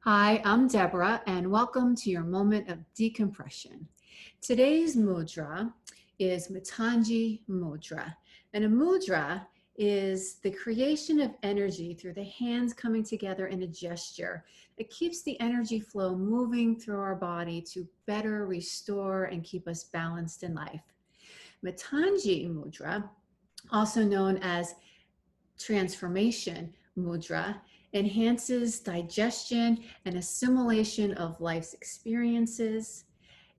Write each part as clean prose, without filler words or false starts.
Hi, I'm Deborah, and welcome to your moment of decompression. Today's mudra is Matangi Mudra, and a mudra is the creation of energy through the hands coming together in a gesture. It keeps the energy flow moving through our body to better restore and keep us balanced in life. Matangi Mudra, also known as transformation mudra, enhances digestion and assimilation of life's experiences.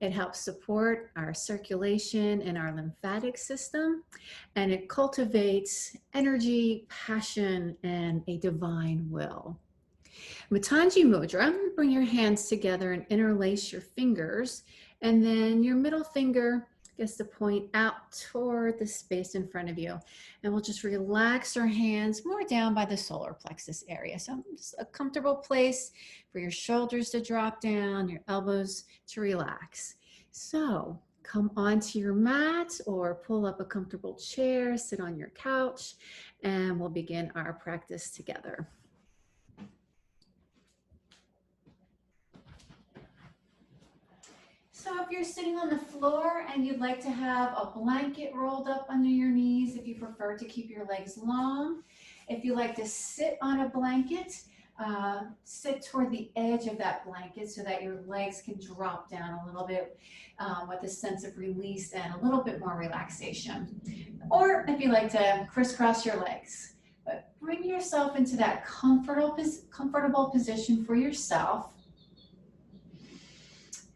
It helps support our circulation and our lymphatic system, and it cultivates energy, passion, and a divine will. Matangi Mudra, bring your hands together and interlace your fingers, and then your middle finger gets to point out toward the space in front of you. And we'll just relax our hands more down by the solar plexus area. So just a comfortable place for your shoulders to drop down, your elbows to relax. So come onto your mat or pull up a comfortable chair, sit on your couch, and we'll begin our practice together. So if you're sitting on the floor and you'd like to have a blanket rolled up under your knees, if you prefer to keep your legs long, if you like to sit on a blanket, sit toward the edge of that blanket so that your legs can drop down a little bit with a sense of release and a little bit more relaxation. Or if you like to crisscross your legs, but bring yourself into that comfortable position for yourself.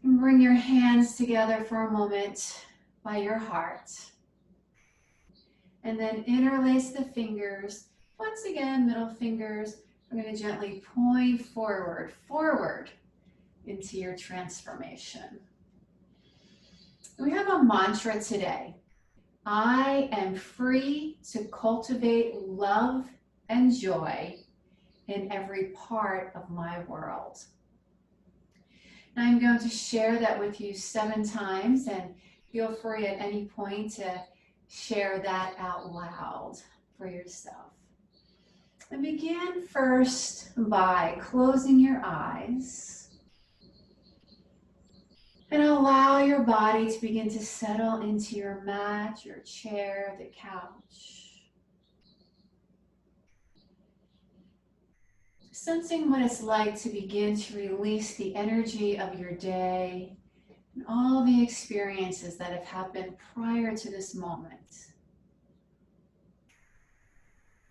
And bring your hands together for a moment by your heart. And then interlace the fingers. Once again, middle fingers. We're going to gently point forward into your transformation. We have a mantra today. I am free to cultivate love and joy in every part of my world. I'm going to share that with you 7 times, and feel free at any point to share that out loud for yourself. And begin first by closing your eyes and allow your body to begin to settle into your mat, your chair, the couch. Sensing what it's like to begin to release the energy of your day and all the experiences that have happened prior to this moment.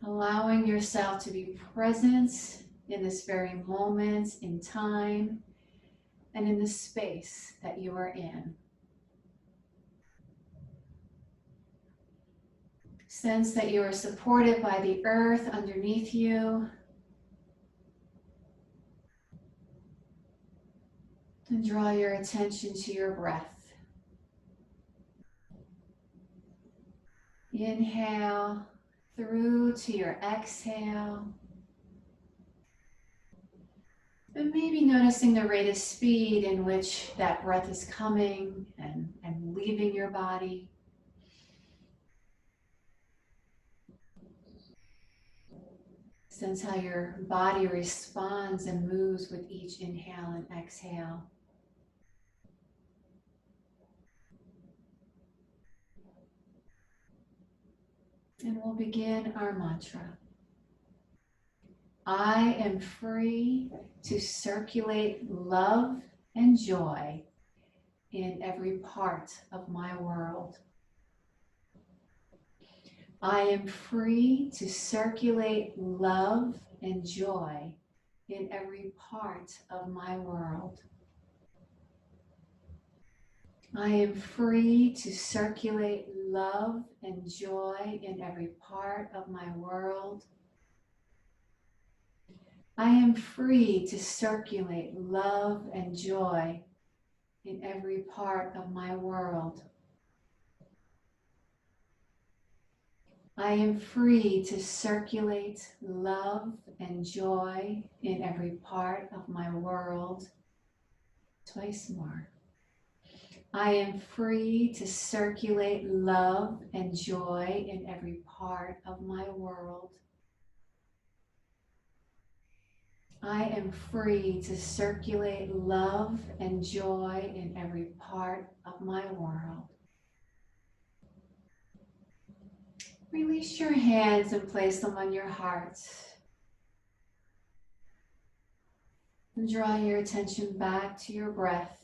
Allowing yourself to be present in this very moment in time and in the space that you are in. Sense that you are supported by the earth underneath you. And draw your attention to your breath. Inhale through to your exhale. And maybe noticing the rate of speed in which that breath is coming and leaving your body. Sense how your body responds and moves with each inhale and exhale. And we'll begin our mantra. I am free to circulate love and joy in every part of my world. I am free to circulate love and joy in every part of my world. I am free to circulate love and joy in every part of my world. I am free to circulate love and joy in every part of my world. I am free to circulate love and joy in every part of my world. Twice more. I am free to circulate love and joy in every part of my world. I am free to circulate love and joy in every part of my world. Release your hands and place them on your heart. And draw your attention back to your breath.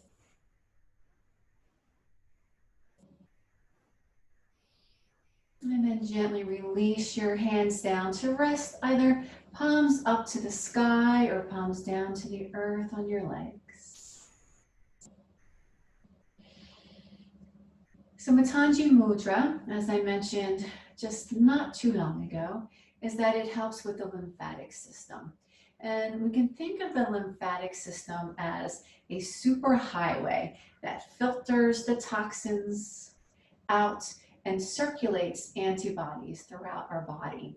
And then gently release your hands down to rest either palms up to the sky or palms down to the earth on your legs. So Matangi Mudra, as I mentioned just not too long ago, is that it helps with the lymphatic system. And we can think of the lymphatic system as a superhighway that filters the toxins out and circulates antibodies throughout our body.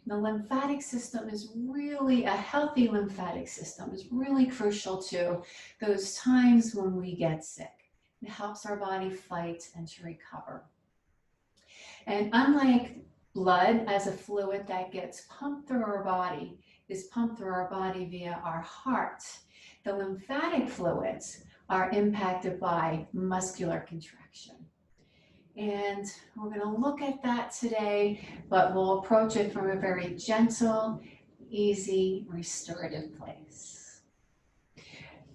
The lymphatic system is really, a healthy lymphatic system is really crucial to those times when we get sick. It helps our body fight and to recover. And unlike blood as a fluid that gets pumped through our body, is pumped through our body via our heart, the lymphatic fluids are impacted by muscular contraction. And we're going to look at that today, but we'll approach it from a very gentle, easy, restorative place.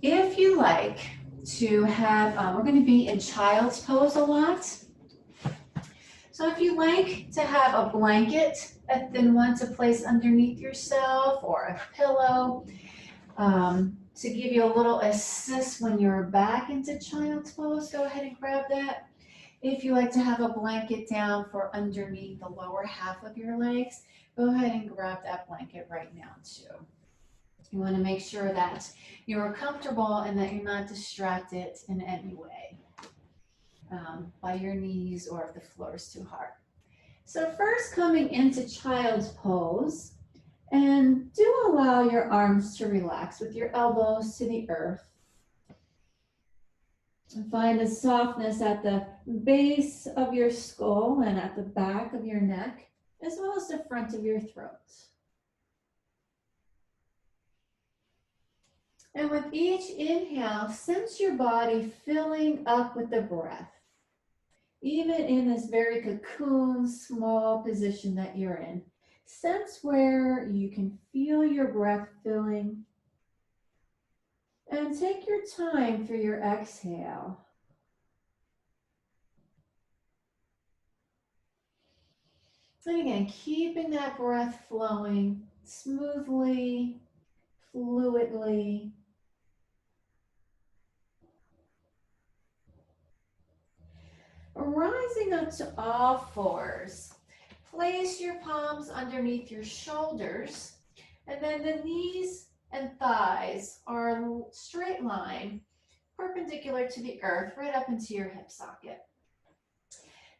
If you like to have, we're going to be in child's pose a lot. So if you like to have a blanket, a thin one to place underneath yourself, or a pillow, to give you a little assist when you're back into child's pose, go ahead and grab that. If you like to have a blanket down for underneath the lower half of your legs, go ahead and grab that blanket right now too. You want to make sure that you're comfortable and that you're not distracted in any way by your knees or if the floor is too hard. So first, coming into child's pose, and do allow your arms to relax with your elbows to the earth. And find the softness at the base of your skull and at the back of your neck, as well as the front of your throat. And with each inhale, sense your body filling up with the breath. Even in this very cocoon, small position that you're in, sense where you can feel your breath filling. And take your time for your exhale. And again, keeping that breath flowing smoothly, fluidly. Rising up to all fours. Place your palms underneath your shoulders, and then the knees and thighs are a straight line, perpendicular to the earth, right up into your hip socket.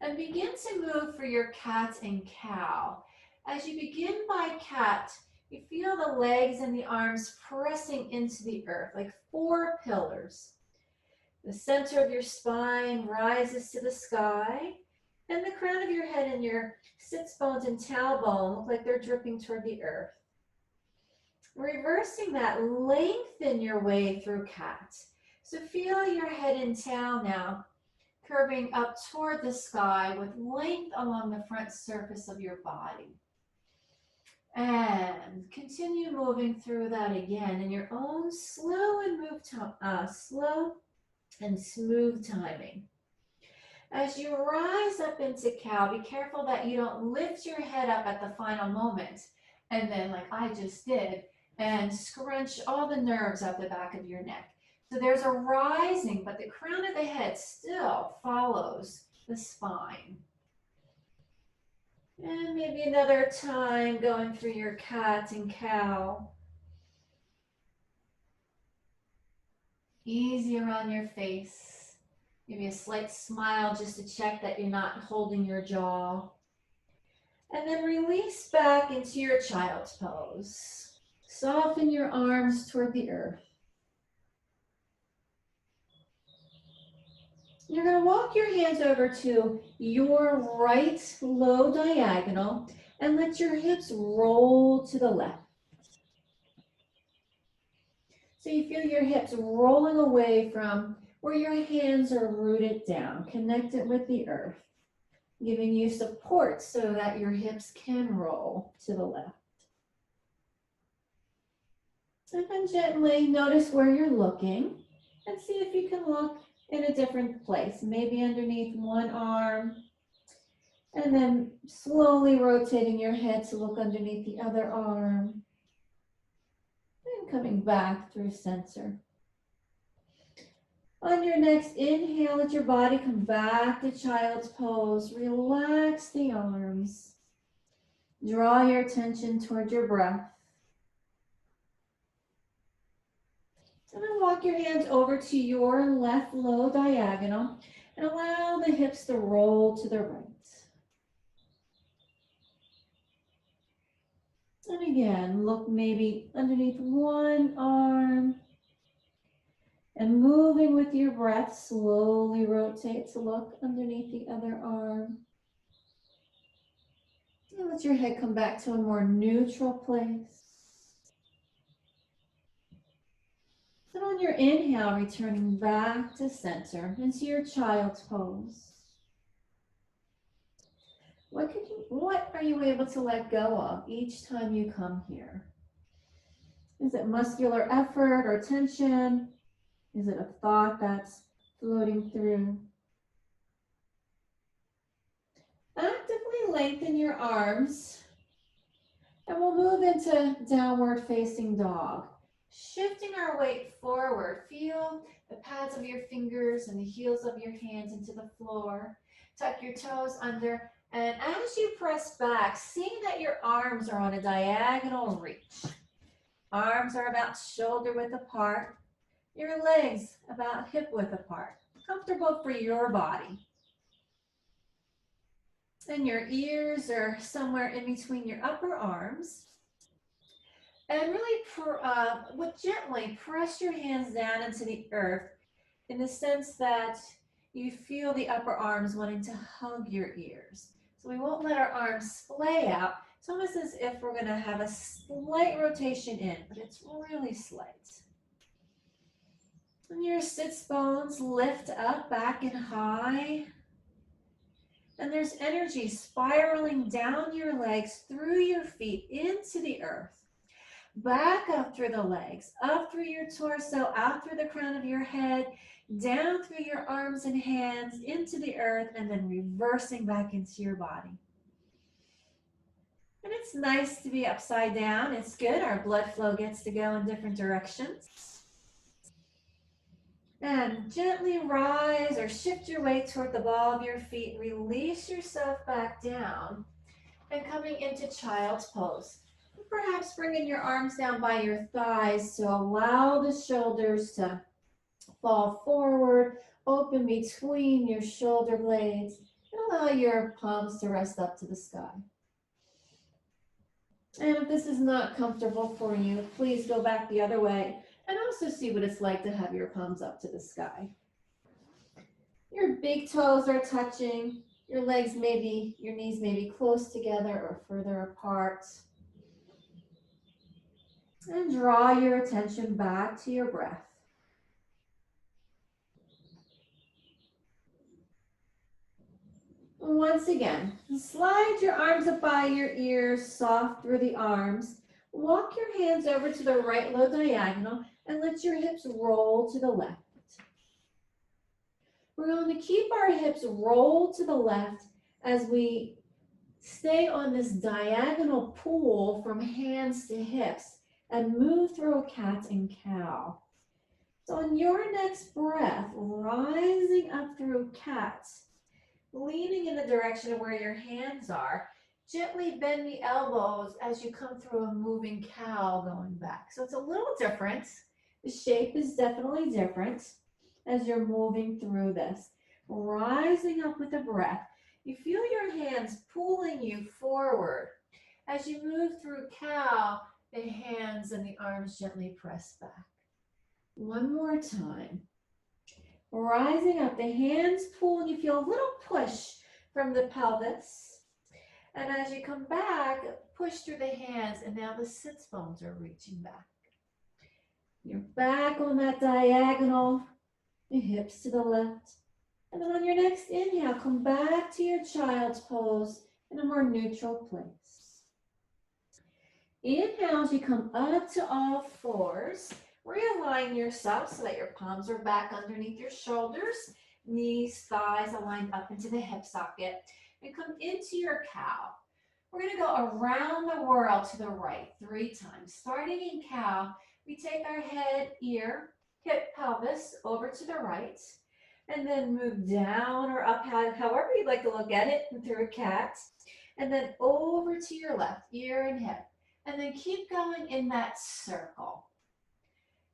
And begin to move for your cat and cow. As you begin by cat, you feel the legs and the arms pressing into the earth like 4 pillars. The center of your spine rises to the sky, and the crown of your head and your sits bones and tailbone look like they're dripping toward the earth. Reversing that, lengthen your way through cat. So feel your head and tail now curving up toward the sky with length along the front surface of your body. And continue moving through that again in your own slow and smooth timing. As you rise up into cow, be careful that you don't lift your head up at the final moment and then, like I just did, and scrunch all the nerves up the back of your neck. So there's a rising, but the crown of the head still follows the spine. And maybe another time going through your cat and cow. Easy around your face. Maybe a slight smile just to check that you're not holding your jaw. And then release back into your child's pose. Soften your arms toward the earth. You're going to walk your hands over to your right low diagonal and let your hips roll to the left. So you feel your hips rolling away from where your hands are rooted down, connected with the earth, giving you support so that your hips can roll to the left. And then gently notice where you're looking and see if you can look in a different place, maybe underneath one arm, and then slowly rotating your head to look underneath the other arm, and coming back through center. On your next inhale, let your body come back to child's pose. Relax the arms. Draw your attention toward your breath. And then walk your hands over to your left low diagonal and allow the hips to roll to the right. And again, look maybe underneath one arm. And moving with your breath, slowly rotate to look underneath the other arm. And let your head come back to a more neutral place. And on your inhale, returning back to center into your child's pose. What are you able to let go of each time you come here? Is it muscular effort or tension? Is it a thought that's floating through? Actively lengthen your arms, and we'll move into downward facing dog. Shifting our weight forward, feel the pads of your fingers and the heels of your hands into the floor. Tuck your toes under, and as you press back, see that your arms are on a diagonal reach. Arms are about shoulder width apart, your legs about hip width apart. Comfortable for your body. And your ears are somewhere in between your upper arms. And really gently press your hands down into the earth in the sense that you feel the upper arms wanting to hug your ears. So we won't let our arms splay out. It's almost as if we're going to have a slight rotation in, but it's really slight. And your sits bones lift up, back and high. And there's energy spiraling down your legs, through your feet, into the earth. Back up through the legs, up through your torso, out through the crown of your head, down through your arms and hands, into the earth, and then reversing back into your body. And it's nice to be upside down. It's good. Our blood flow gets to go in different directions. And gently rise or shift your weight toward the ball of your feet. Release yourself back down and coming into child's pose. Perhaps bringing your arms down by your thighs to allow the shoulders to fall forward, open between your shoulder blades, and allow your palms to rest up to the sky. And if this is not comfortable for you, please go back the other way and also see what it's like to have your palms up to the sky. Your big toes are touching, your legs your knees may be close together or further apart. And draw your attention back to your breath. Once again, slide your arms up by your ears, soft through the arms. Walk your hands over to the right low diagonal and let your hips roll to the left. We're going to keep our hips rolled to the left as we stay on this diagonal pull from hands to hips and move through a cat and cow. So on your next breath, rising up through cat, leaning in the direction of where your hands are, gently bend the elbows as you come through a moving cow going back. So it's a little different. The shape is definitely different as you're moving through this. Rising up with the breath, you feel your hands pulling you forward. As you move through cow, the hands and the arms gently press back. One more time. Rising up, the hands pull and you feel a little push from the pelvis. And as you come back, push through the hands and now the sits bones are reaching back. You're back on that diagonal, your hips to the left. And then on your next inhale, come back to your child's pose in a more neutral place. Inhale as you come up to all fours. Realign yourself so that your palms are back underneath your shoulders, knees, thighs aligned up into the hip socket, and come into your cow. We're going to go around the world to the right 3 times. Starting in cow, we take our head, ear, hip, pelvis over to the right, and then move down or up, however you'd like to look at it, through a cat, and then over to your left, ear and hip, and then keep going in that circle.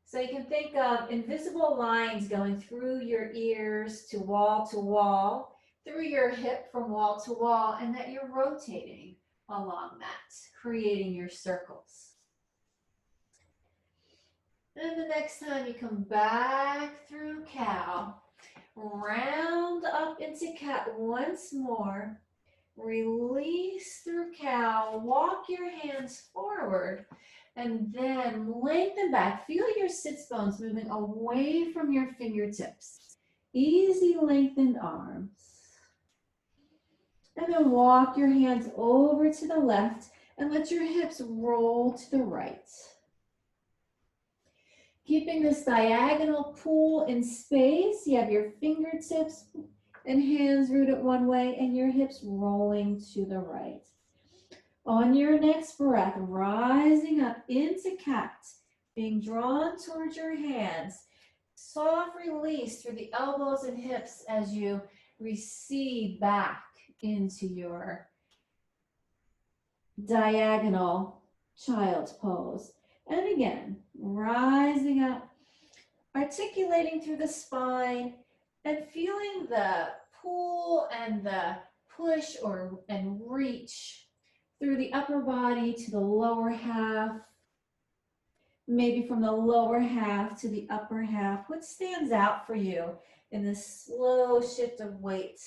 So you can think of invisible lines going through your ears to wall, through your hip from wall to wall, and that you're rotating along that, creating your circles. And the next time you come back through cow, round up into cat once more, release through cow, walk your hands forward, and then lengthen back. Feel your sits bones moving away from your fingertips. Easy lengthened arms. And then walk your hands over to the left and let your hips roll to the right. Keeping this diagonal pool in space, you have your fingertips and hands rooted one way and your hips rolling to the right. On your next breath, rising up into cat, being drawn towards your hands. Soft release through the elbows and hips as you recede back into your diagonal child's pose. And again, rising up, articulating through the spine, and feeling the pull and the push and reach through the upper body to the lower half, maybe from the lower half to the upper half. What stands out for you in this slow shift of weight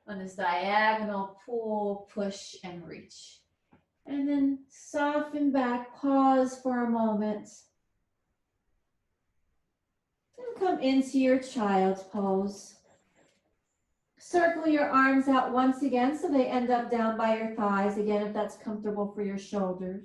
on this diagonal pull, push, and reach? And then soften back, pause for a moment, and come into your child's pose. Circle your arms out once again so they end up down by your thighs, again, if that's comfortable for your shoulders.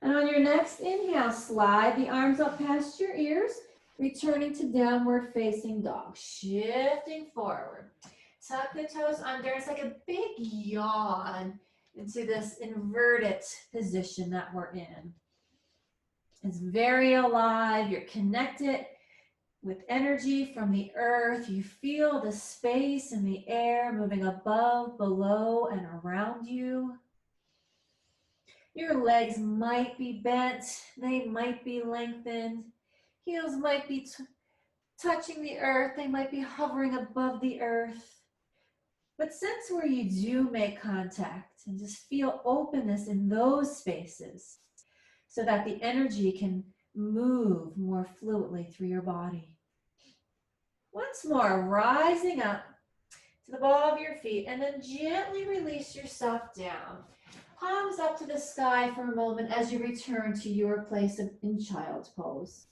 And on your next inhale, slide the arms up past your ears, returning to downward facing dog, shifting forward. Tuck the toes under. It's like a big yawn into this inverted position that we're in. It's very alive. You're connected with energy from the earth. You feel the space in the air moving above, below, and around you. Your legs might be bent. They might be lengthened. Heels might be touching the earth. They might be hovering above the earth. But sense where you do make contact and just feel openness in those spaces so that the energy can move more fluidly through your body. Once more, rising up to the ball of your feet and then gently release yourself down. Palms up to the sky for a moment as you return to your place in child's pose.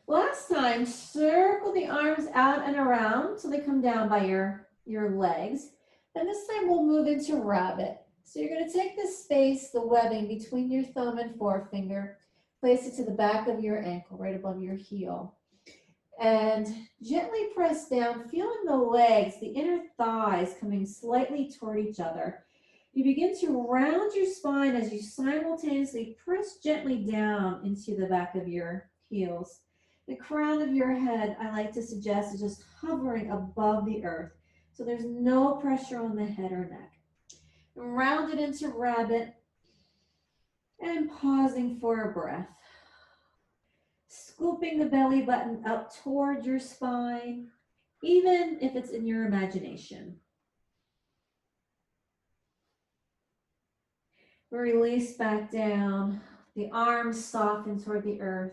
Last time, circle the arms out and around so they come down by your legs. And this time we'll move into rabbit. So you're going to take the space, the webbing between your thumb and forefinger, place it to the back of your ankle, right above your heel. And gently press down, feeling the legs, the inner thighs coming slightly toward each other. You begin to round your spine as you simultaneously press gently down into the back of your heels. The crown of your head, I like to suggest, is just hovering above the earth. So there's no pressure on the head or neck. Round it into rabbit and pausing for a breath. Scooping the belly button up toward your spine, even if it's in your imagination. Release back down. The arms soften toward the earth.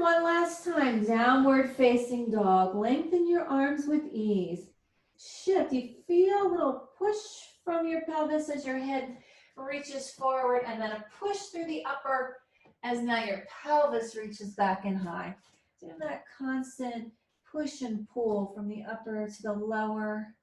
one last time, downward facing dog. Lengthen your arms with ease. Shift. You feel a little push from your pelvis as your head reaches forward, and then a push through the upper as now your pelvis reaches back and high. Doing that constant push and pull from the upper to the lower.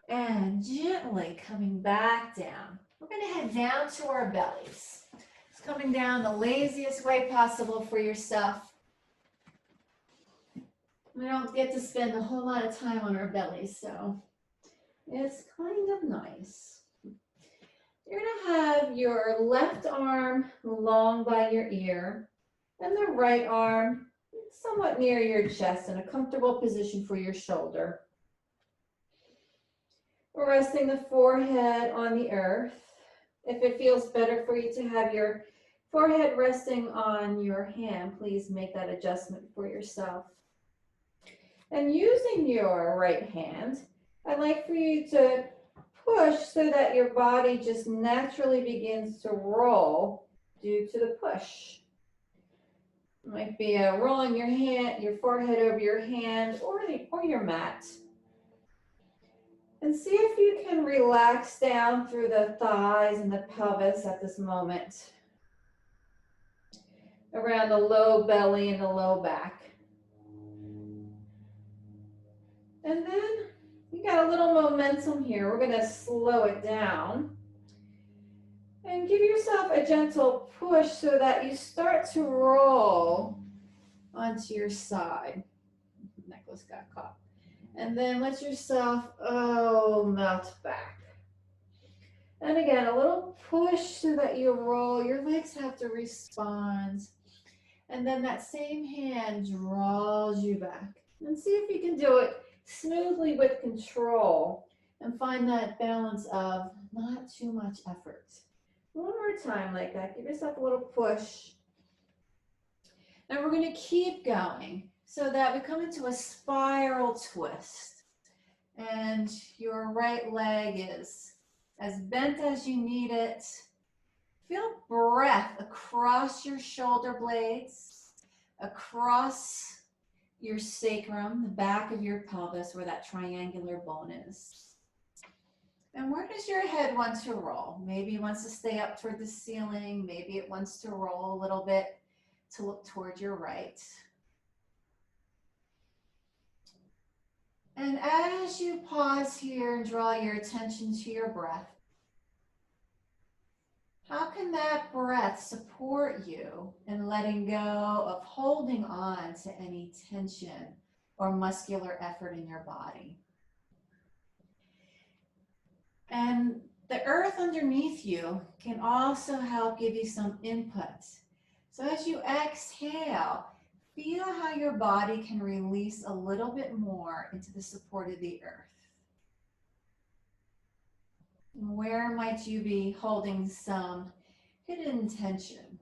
And gently coming back down. We're going to head down to our bellies. It's coming down the laziest way possible for yourself. We don't get to spend a whole lot of time on our bellies, so it's kind of nice. You're going to have your left arm long by your ear and the right arm somewhat near your chest in a comfortable position for your shoulder. Resting the forehead on the earth. If it feels better for you to have your forehead resting on your hand, please make that adjustment for yourself. And using your right hand, I'd like for you to push so that your body just naturally begins to roll due to the push. It might be rolling your hand, your forehead over your hand or your mat. And see if you can relax down through the thighs and the pelvis at this moment. Around the low belly and the low back. And then you got a little momentum here. We're going to slow it down. And give yourself a gentle push so that you start to roll onto your side. Necklace got caught. And then let yourself, melt back. And again, a little push so that you roll. Your legs have to respond. And then that same hand draws you back. And see if you can do it smoothly with control and find that balance of not too much effort. One more time like that. Give yourself a little push. And we're going to keep going so that we come into a spiral twist. And your right leg is as bent as you need it. Feel breath across your shoulder blades, across your sacrum, the back of your pelvis where that triangular bone is. And where does your head want to roll? Maybe it wants to stay up toward the ceiling. Maybe it wants to roll a little bit to look toward your right. And as you pause here and draw your attention to your breath, how can that breath support you in letting go of holding on to any tension or muscular effort in your body? And the earth underneath you can also help give you some input. So as you exhale, feel how your body can release a little bit more into the support of the earth. Where might you be holding some hidden tension?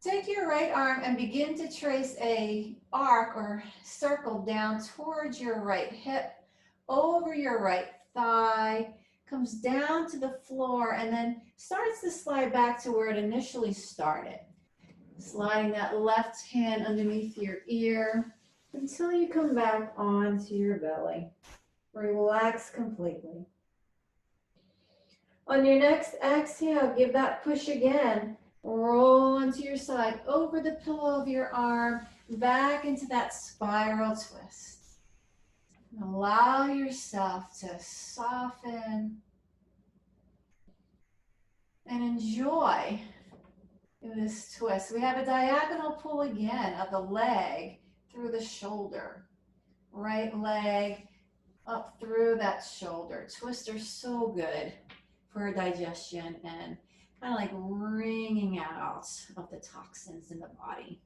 Take your right arm and begin to trace a arc or circle down towards your right hip, over your right thigh, comes down to the floor, and then starts to slide back to where it initially started. Sliding that left hand underneath your ear until you come back onto your belly. Relax completely. On your next exhale, give that push again. Roll onto your side, over the pillow of your arm, back into that spiral twist. And allow yourself to soften and enjoy this twist. We have a diagonal pull again of the leg through the shoulder. Right leg up through that shoulder. Twists are so good for digestion and kind of like wringing out of the toxins in the body.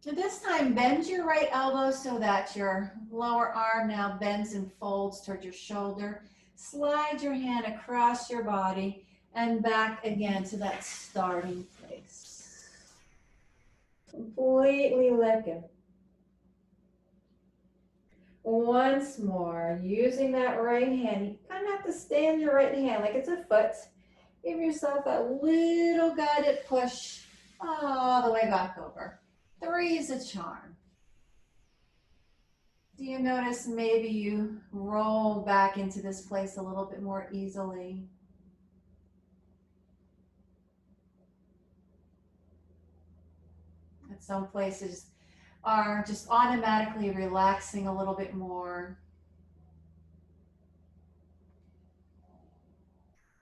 And this time, bend your right elbow so that your lower arm now bends and folds towards your shoulder. Slide your hand across your body and back again to that starting place. Completely let go. Once more, using that right hand. You kind of have to stand your right hand like it's a foot. Give yourself a little guided push all the way back over. 3 is a charm. Do you notice maybe you roll back into this place a little bit more easily? And some places are just automatically relaxing a little bit more.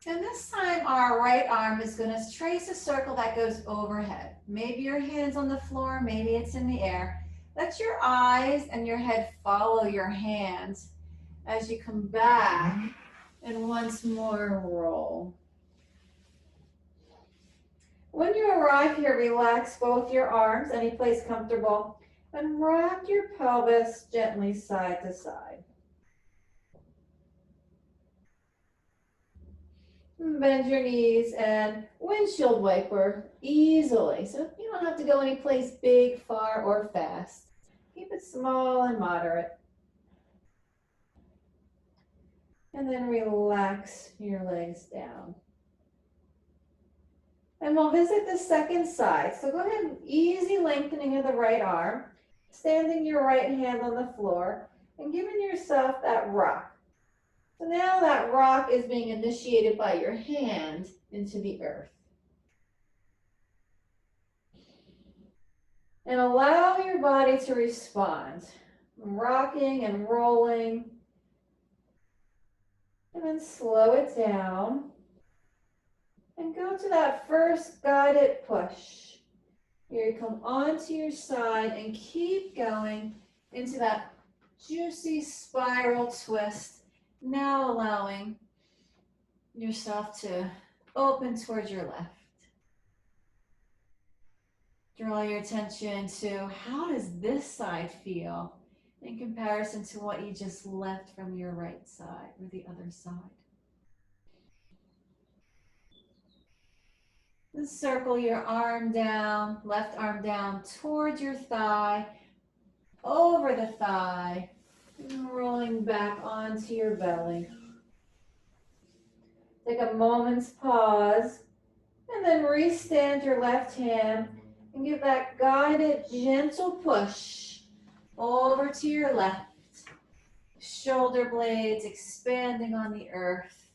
And this time our right arm is going to trace a circle that goes overhead. Maybe your hand's on the floor, maybe it's in the air. Let your eyes and your head follow your hands as you come back and once more roll. When you arrive here, relax both your arms, any place comfortable, and rock your pelvis gently side to side. Bend your knees and windshield wiper easily. So you don't have to go any place big, far, or fast. Keep it small and moderate. And then relax your legs down. And we'll visit the second side. So go ahead, easy lengthening of the right arm, standing your right hand on the floor, and giving yourself that rock. So now that rock is being initiated by your hand into the earth. And allow your body to respond, rocking and rolling. And then slow it down. And go to that first guided push. Here you come onto your side and keep going into that juicy spiral twist. Now allowing yourself to open towards your left. Draw your attention to how does this side feel in comparison to what you just left from your right side or the other side. Then circle your arm down, left arm down towards your thigh, over the thigh, and rolling back onto your belly. Take a moment's pause, and then restand your left hand and give that guided, gentle push over to your left. Shoulder blades expanding on the earth,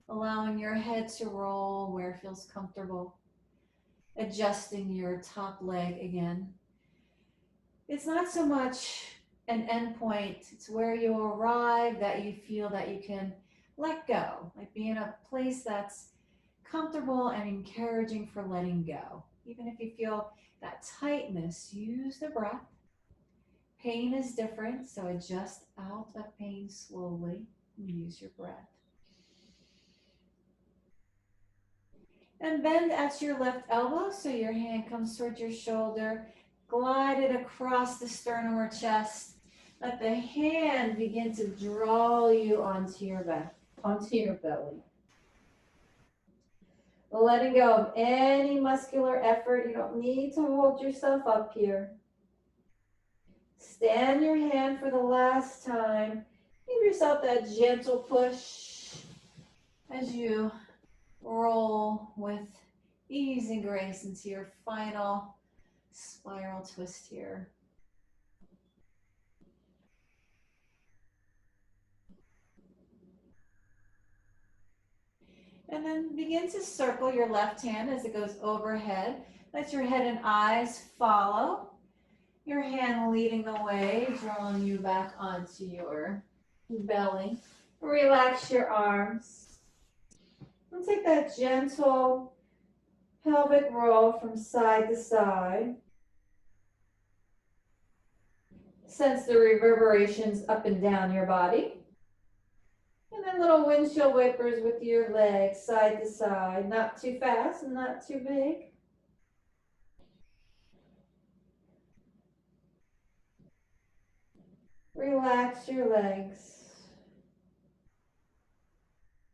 allowing your head to roll where it feels comfortable. Adjusting your top leg again. It's not so much an end point, it's where you arrive that you feel that you can let go, like be in a place that's comfortable and encouraging for letting go. Even if you feel that tightness, use the breath. Pain is different, so adjust out that pain slowly and use your breath. And bend at your left elbow so your hand comes towards your shoulder. Glide it across the sternum or chest. Let the hand begin to draw you onto your back, onto your belly. Letting go of any muscular effort. You don't need to hold yourself up here. Stand your hand for the last time. Give yourself that gentle push as you roll with ease and grace into your final spiral twist here. And then begin to circle your left hand as it goes overhead. Let your head and eyes follow. Your hand leading the way, drawing you back onto your belly. Relax your arms. And take that gentle pelvic roll from side to side. Sense the reverberations up and down your body. And then little windshield wipers with your legs side to side. Not too fast and not too big. Relax your legs.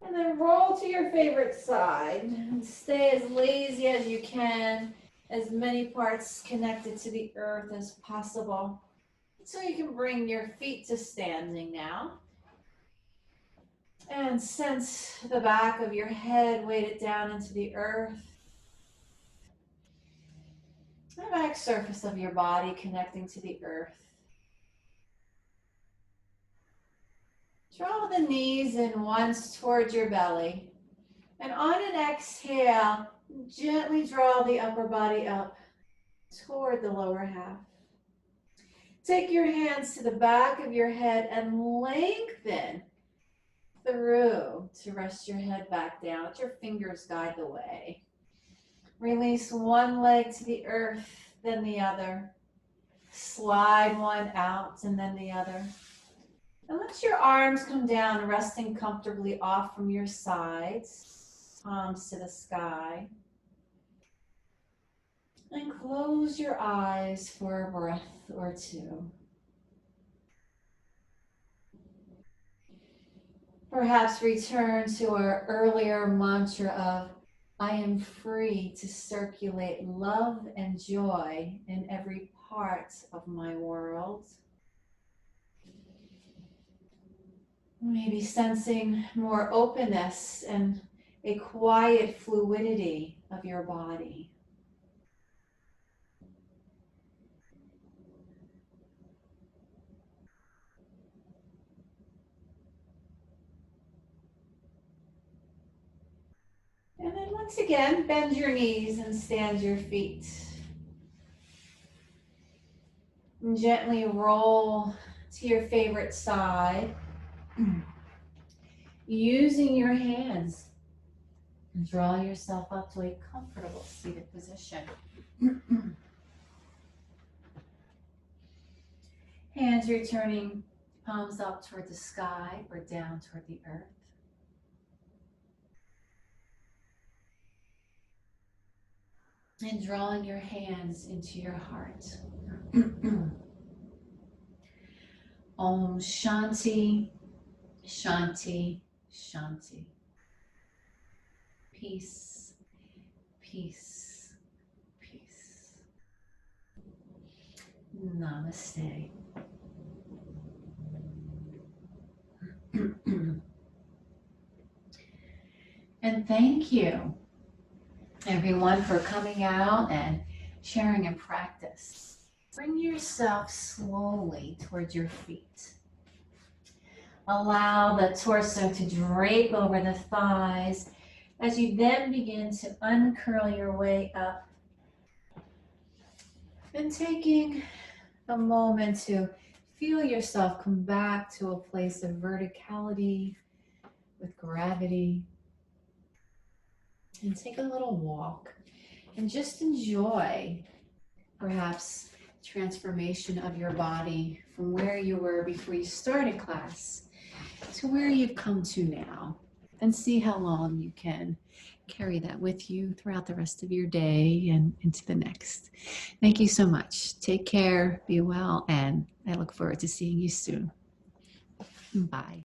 And then roll to your favorite side. And stay as lazy as you can. As many parts connected to the earth as possible. So you can bring your feet to standing now. And sense the back of your head weighted down into the earth. The back surface of your body connecting to the earth. Draw the knees in once towards your belly. And on an exhale, gently draw the upper body up toward the lower half. Take your hands to the back of your head and lengthen through to rest your head back down. Let your fingers guide the way. Release one leg to the earth, then the other. Slide one out and then the other. And let your arms come down, resting comfortably off from your sides, palms to the sky. And close your eyes for a breath or two. Perhaps return to our earlier mantra of, I am free to circulate love and joy in every part of my world. Maybe sensing more openness and a quiet fluidity of your body. And then once again, bend your knees and stand your feet. And gently roll to your favorite side. Using your hands, draw yourself up to a comfortable seated position. Hands returning, palms up toward the sky or down toward the earth. And drawing your hands into your heart. Om Shanti, Shanti, Shanti. Peace, peace, peace. Namaste. And thank you, everyone, for coming out and sharing in practice. Bring yourself slowly towards your feet. Allow the torso to drape over the thighs as you then begin to uncurl your way up. And taking a moment to feel yourself come back to a place of verticality with gravity. And take a little walk and just enjoy perhaps transformation of your body from where you were before you started class to where you've come to now, and see how long you can carry that with you throughout the rest of your day and into the next. Thank you so much. Take care, be well, and I look forward to seeing you soon. Bye.